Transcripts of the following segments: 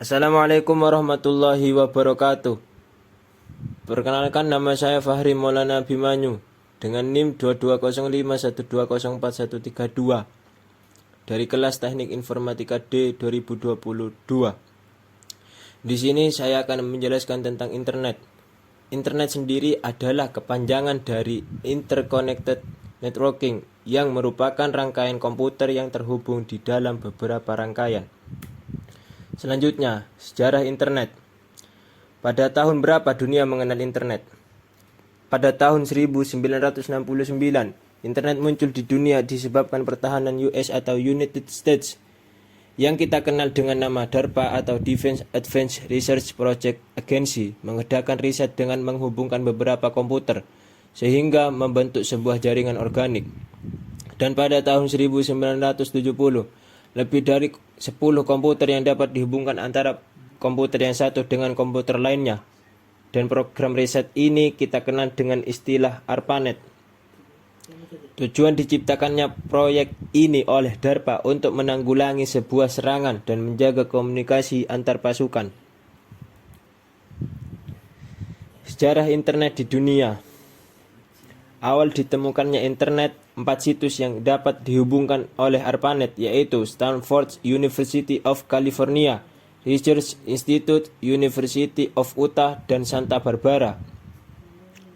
Assalamualaikum warahmatullahi wabarakatuh. Perkenalkan, nama saya Fahri Maulana Abimanyu dengan NIM 220512041132 dari kelas Teknik Informatika D 2022. Di sini saya akan menjelaskan tentang internet. Internet sendiri adalah kepanjangan dari Interconnected Networking yang merupakan rangkaian komputer yang terhubung di dalam beberapa rangkaian. Selanjutnya, sejarah internet. Pada tahun berapa dunia mengenal internet? Pada tahun 1969, internet muncul di dunia disebabkan pertahanan US atau United States yang kita kenal dengan nama DARPA atau Defense Advanced Research Project Agency mengadakan riset dengan menghubungkan beberapa komputer sehingga membentuk sebuah jaringan organik. Dan pada tahun 1970, lebih dari 10 komputer yang dapat dihubungkan antara komputer yang satu dengan komputer lainnya. Dan program riset ini kita kenal dengan istilah ARPANET. Tujuan diciptakannya proyek ini oleh DARPA untuk menanggulangi sebuah serangan dan menjaga komunikasi antar pasukan. Sejarah internet di dunia. Awal ditemukannya internet, 4 situs yang dapat dihubungkan oleh ARPANET yaitu Stanford University of California, Research Institute, University of Utah, dan Santa Barbara.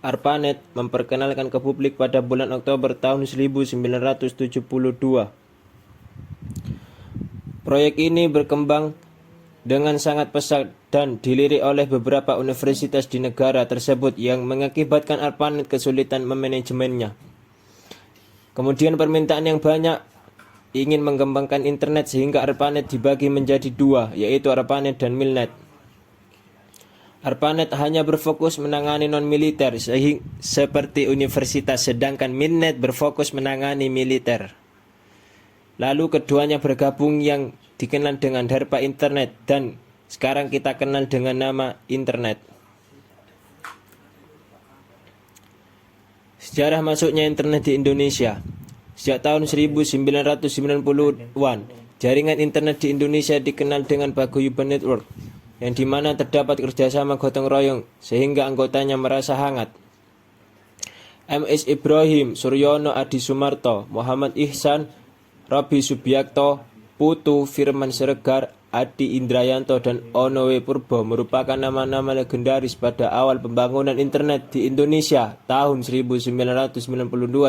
ARPANET memperkenalkan ke publik pada bulan Oktober tahun 1972. Proyek ini berkembang dengan sangat pesat dan dilirik oleh beberapa universitas di negara tersebut yang mengakibatkan ARPANET kesulitan memanajemennya. Kemudian permintaan yang banyak ingin mengembangkan internet sehingga ARPANET dibagi menjadi dua, yaitu ARPANET dan MILNET. ARPANET hanya berfokus menangani non-militer seperti universitas, sedangkan MILNET berfokus menangani militer. Lalu keduanya bergabung yang dikenal dengan DARPA Internet dan sekarang kita kenal dengan nama internet. Sejarah masuknya internet di Indonesia. Sejak tahun 1990-an, jaringan internet di Indonesia dikenal dengan Paguyuban Network, yang dimana terdapat kerjasama gotong royong sehingga anggotanya merasa hangat. MS Ibrahim, Suryono Adi Sumarto, Muhammad Ihsan, Robi Subiakto, Putu, Firman Siregar, Adi Indrayanto, dan Ono W. Purbo merupakan nama-nama legendaris pada awal pembangunan internet di Indonesia tahun 1992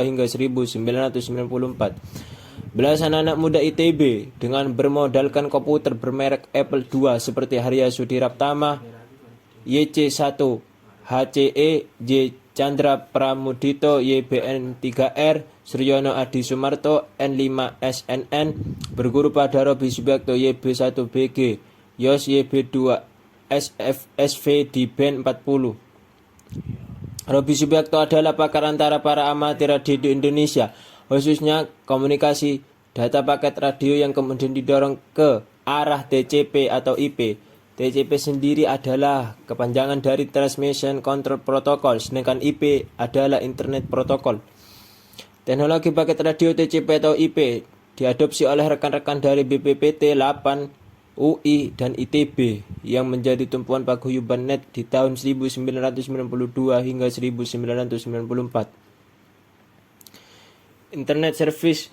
hingga 1994. Belasan anak muda ITB dengan bermodalkan komputer bermerek Apple II seperti Harya Sudiraptama, YC1, HCE, J. Chandra Pramudito, YBN3R, Suryono Adi Sumarto, N5SNN, berguru pada Robi Subiakto, YB1BG, Yos YB2, SFSV di BAND 40. Robi Subiakto adalah pakar antara para amatir radio di Indonesia, khususnya komunikasi data paket radio yang kemudian didorong ke arah TCP atau IP. TCP sendiri adalah kepanjangan dari Transmission Control Protocol, sedangkan IP adalah Internet Protocol. Teknologi paket radio TCP atau IP diadopsi oleh rekan-rekan dari BPPT, 8, UI, dan ITB yang menjadi tumpuan paguyuban net di tahun 1992 hingga 1994. Internet Service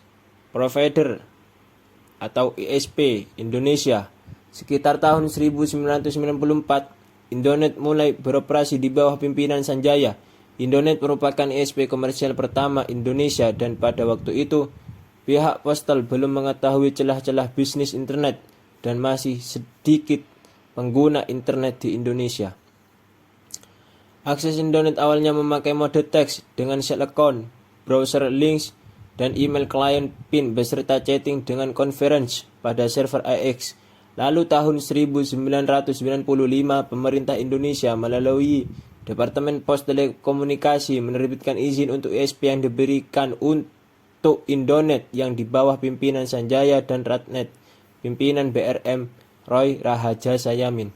Provider atau ISP Indonesia. Sekitar tahun 1994, Indonet mulai beroperasi di bawah pimpinan Sanjaya. Indonet merupakan ISP komersial pertama Indonesia dan pada waktu itu, pihak Postal belum mengetahui celah-celah bisnis internet dan masih sedikit pengguna internet di Indonesia. Akses Indonet awalnya memakai mode teks dengan shell account, browser links, dan email client PIN beserta chatting dengan conference pada server AX. Lalu tahun 1995 pemerintah Indonesia melalui Departemen Pos Telekomunikasi menerbitkan izin untuk ISP yang diberikan untuk Indonet yang di bawah pimpinan Sanjaya dan Ratnet, pimpinan BRM Roy Rahaja Sayamin.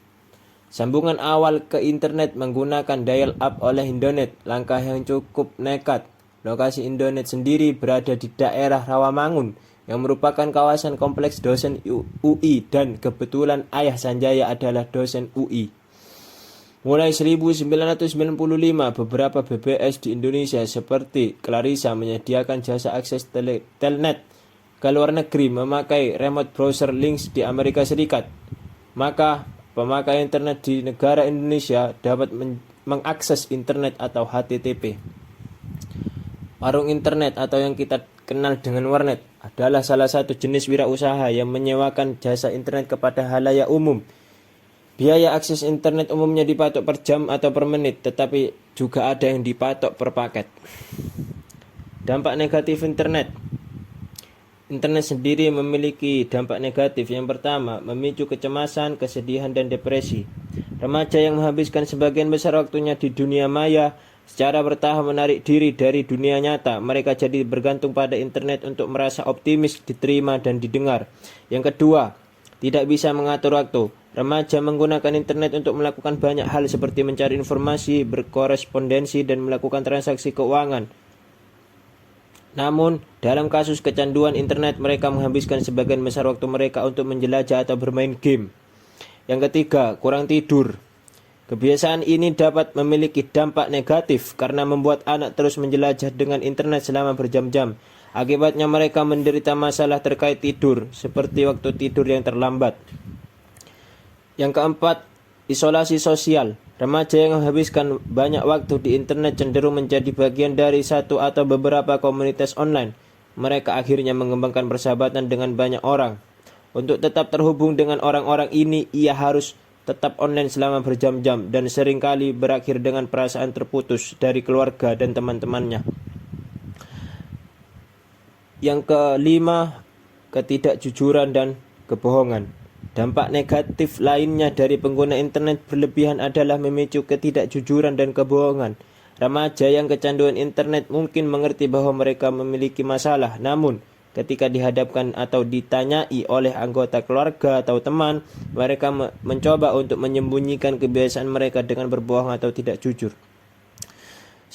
Sambungan awal ke internet menggunakan dial-up oleh Indonet, langkah yang cukup nekat. Lokasi Indonet sendiri berada di daerah Rawamangun yang merupakan kawasan kompleks dosen UI dan kebetulan ayah Sanjaya adalah dosen UI. Mulai 1995, beberapa BBS di Indonesia seperti Clarissa menyediakan jasa akses telnet ke luar negeri memakai remote browser links di Amerika Serikat. Maka pemakai internet di negara Indonesia dapat mengakses internet atau HTTP. Warung internet atau yang kita kenal dengan warnet adalah salah satu jenis wirausaha yang menyewakan jasa internet kepada halayak umum. Biaya akses internet umumnya dipatok per jam atau per menit, tetapi juga ada yang dipatok per paket. Dampak negatif internet. Internet sendiri memiliki dampak negatif. Yang pertama, memicu kecemasan, kesedihan, dan depresi. Remaja yang menghabiskan sebagian besar waktunya di dunia maya secara bertahap menarik diri dari dunia nyata. Mereka jadi bergantung pada internet untuk merasa optimis, diterima, dan didengar. Yang kedua, tidak bisa mengatur waktu. Remaja menggunakan internet untuk melakukan banyak hal seperti mencari informasi, berkorespondensi, dan melakukan transaksi keuangan. Namun, dalam kasus kecanduan internet, mereka menghabiskan sebagian besar waktu mereka untuk menjelajah atau bermain game. Yang ketiga, kurang tidur. Kebiasaan ini dapat memiliki dampak negatif karena membuat anak terus menjelajah dengan internet selama berjam-jam. Akibatnya mereka menderita masalah terkait tidur, seperti waktu tidur yang terlambat. Yang keempat, isolasi sosial. Remaja yang menghabiskan banyak waktu di internet cenderung menjadi bagian dari satu atau beberapa komunitas online. Mereka akhirnya mengembangkan persahabatan dengan banyak orang. Untuk tetap terhubung dengan orang-orang ini, ia harus tetap online selama berjam-jam dan seringkali berakhir dengan perasaan terputus dari keluarga dan teman-temannya. Yang kelima, ketidakjujuran dan kebohongan. Dampak negatif lainnya dari pengguna internet berlebihan adalah memicu ketidakjujuran dan kebohongan. Remaja yang kecanduan internet mungkin mengerti bahwa mereka memiliki masalah, namun ketika dihadapkan atau ditanyai oleh anggota keluarga atau teman, mereka mencoba untuk menyembunyikan kebiasaan mereka dengan berbohong atau tidak jujur.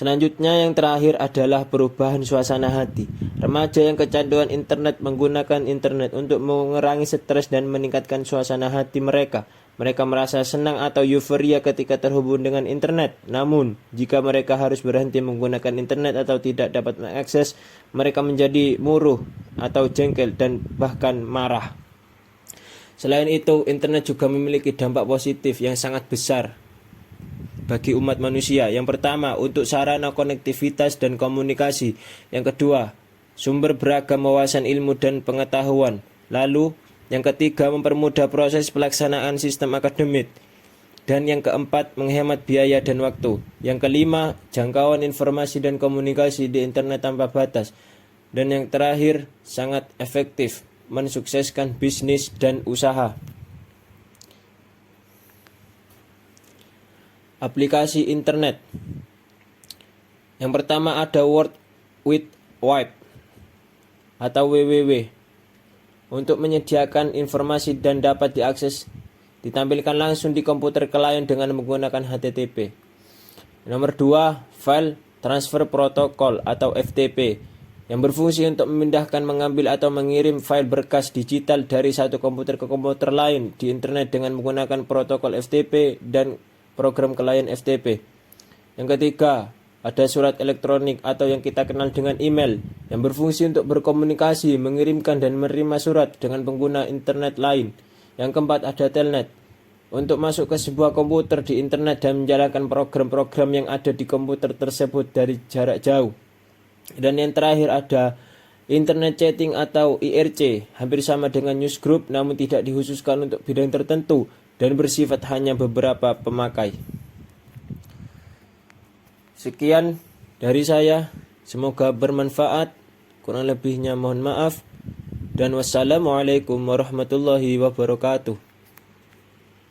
Selanjutnya yang terakhir adalah perubahan suasana hati. Remaja yang kecanduan internet menggunakan internet untuk mengurangi stres dan meningkatkan suasana hati mereka. Mereka merasa senang atau euforia ketika terhubung dengan internet. Namun, jika mereka harus berhenti menggunakan internet atau tidak dapat mengakses, mereka menjadi murung atau jengkel dan bahkan marah. Selain itu, internet juga memiliki dampak positif yang sangat besar bagi umat manusia. Yang pertama, untuk sarana konektivitas dan komunikasi. Yang kedua, sumber beragam wawasan ilmu dan pengetahuan. Lalu, yang ketiga, mempermudah proses pelaksanaan sistem akademik. Dan yang keempat, menghemat biaya dan waktu. Yang kelima, jangkauan informasi dan komunikasi di internet tanpa batas. Dan yang terakhir, sangat efektif mensukseskan bisnis dan usaha. Aplikasi internet. Yang pertama ada World Wide Web atau WWW. Untuk menyediakan informasi dan dapat diakses ditampilkan langsung di komputer klien dengan menggunakan HTTP. Nomor 2, File Transfer Protocol atau FTP, yang berfungsi untuk memindahkan, mengambil atau mengirim file berkas digital dari satu komputer ke komputer lain di internet dengan menggunakan protokol FTP dan program klien FTP. Yang ketiga, ada surat elektronik atau yang kita kenal dengan email, yang berfungsi untuk berkomunikasi, mengirimkan dan menerima surat dengan pengguna internet lain. Yang keempat, ada telnet, untuk masuk ke sebuah komputer di internet dan menjalankan program-program yang ada di komputer tersebut dari jarak jauh. Dan yang terakhir ada internet chatting atau IRC, hampir sama dengan newsgroup namun tidak dikhususkan untuk bidang tertentu dan bersifat hanya beberapa pemakai. Sekian dari saya, semoga bermanfaat. Kurang lebihnya mohon maaf. Dan wassalamualaikum warahmatullahi wabarakatuh.